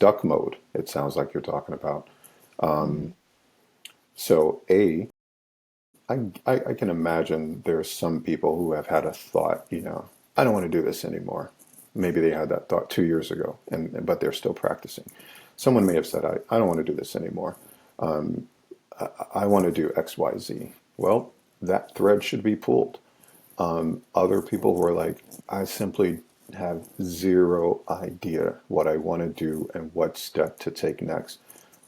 stuck mode, it sounds like you're talking about. Mm-hmm. Um, so I can imagine there's some people who have had a thought, I don't want to do this anymore. Maybe they had that thought 2 years ago, but they're still practicing. Someone may have said, I don't want to do this anymore. Um, I want to do X, Y, Z. Well, that thread should be pulled. Other people who are like, I simply have zero idea what I want to do and what step to take next.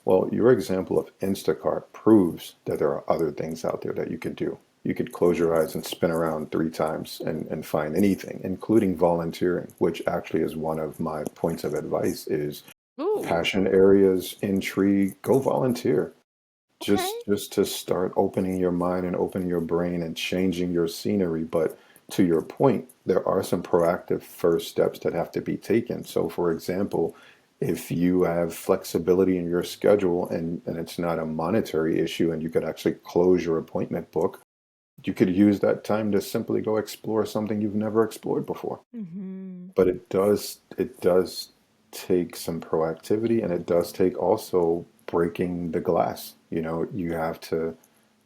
Well, your example of Instacart proves that there are other things out there that you could do. You could close your eyes and spin around 3 times and find anything, including volunteering, which actually is one of my points of advice is Ooh, passion areas, intrigue, go volunteer. okay. Just to start opening your mind and opening your brain and changing your scenery. But to your point, there are some proactive first steps that have to be taken. So for example, if you have flexibility in your schedule and it's not a monetary issue and you could actually close your appointment book, you could use that time to simply go explore something you've never explored before. Mm-hmm. But it does take some proactivity, and it does take also breaking the glass. You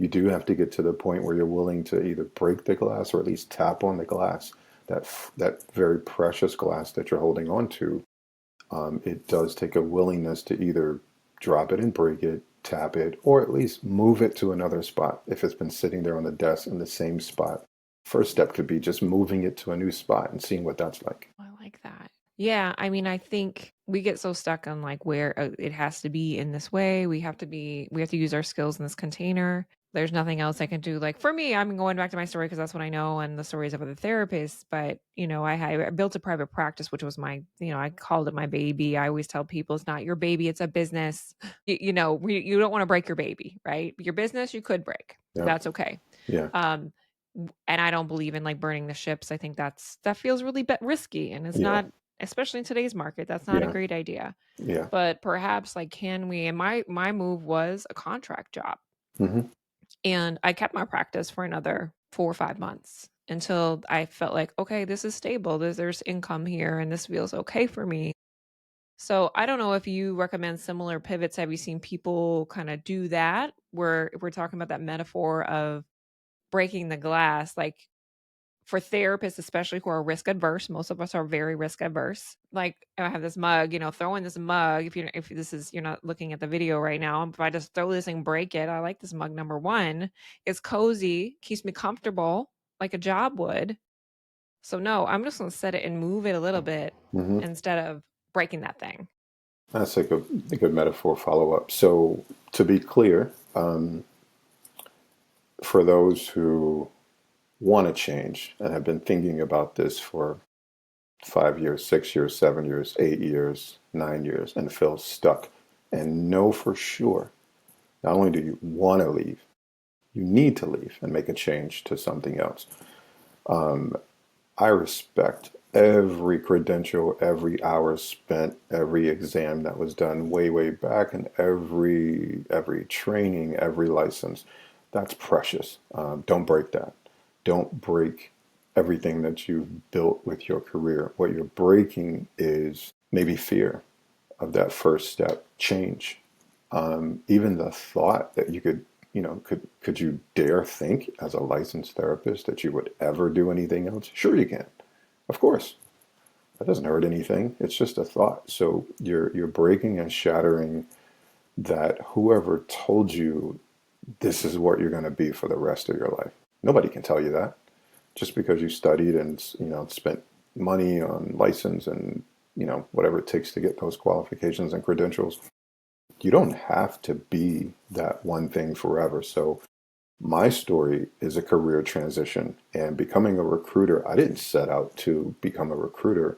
do have to get to the point where you're willing to either break the glass or at least tap on the glass, that very precious glass that you're holding on to. It does take a willingness to either drop it and break it, tap it, or at least move it to another spot if it's been sitting there on the desk in the same spot. First step could be just moving it to a new spot and seeing what that's like. I like that. Yeah, I mean, I think we get so stuck on like where it has to be in this way. We have to use our skills in this container. There's nothing else I can do. Like for me, I'm going back to my story because that's what I know and the stories of other therapists. But I built a private practice, which was I called it my baby. I always tell people it's not your baby, it's a business. You don't want to break your baby, right? Your business you could break. Yeah, That's okay. yeah, Um, and I don't believe in like burning the ships. I think that feels really risky, and it's yeah, not, especially in today's market. That's not a yeah, great idea. yeah. But perhaps like can we? And my move was a contract job, Hmm. and I kept my practice for another 4 or 5 months until I felt like okay, this is stable. There's income here, and this feels okay for me. So I don't know if you recommend similar pivots. Have you seen people kind of do that? Where if we're talking about that metaphor of breaking the glass, like for therapists, especially who are risk adverse, most of us are very risk adverse. Like I have this mug, throw in this mug. If this is you're not looking at the video right now, if I just throw this and break it, I like this mug. Number one, it's cozy, keeps me comfortable, like a job would. So no, I'm just gonna set it and move it a little bit Hmm. instead of breaking that thing. That's a good metaphor follow up. So to be clear, for those who want to change and have been thinking about this for 5 years, 6 years, 7 years, 8 years, 9 years, and feel stuck and know for sure, not only do you want to leave, you need to leave and make a change to something else. I respect every credential, every hour spent, every exam that was done way, way back, and every training, every license. That's precious. Don't break that. Don't break everything that you've built with your career. What you're breaking is maybe fear of that first step, change. Even the thought that you could you dare think as a licensed therapist that you would ever do anything else? Sure, you can. Of course, that doesn't hurt anything. It's just a thought. So you're breaking and shattering that whoever told you this is what you're going to be for the rest of your life. Nobody can tell you that. Just because you studied and spent money on license and whatever it takes to get those qualifications and credentials, you don't have to be that one thing forever. So my story is a career transition, and becoming a recruiter, I didn't set out to become a recruiter.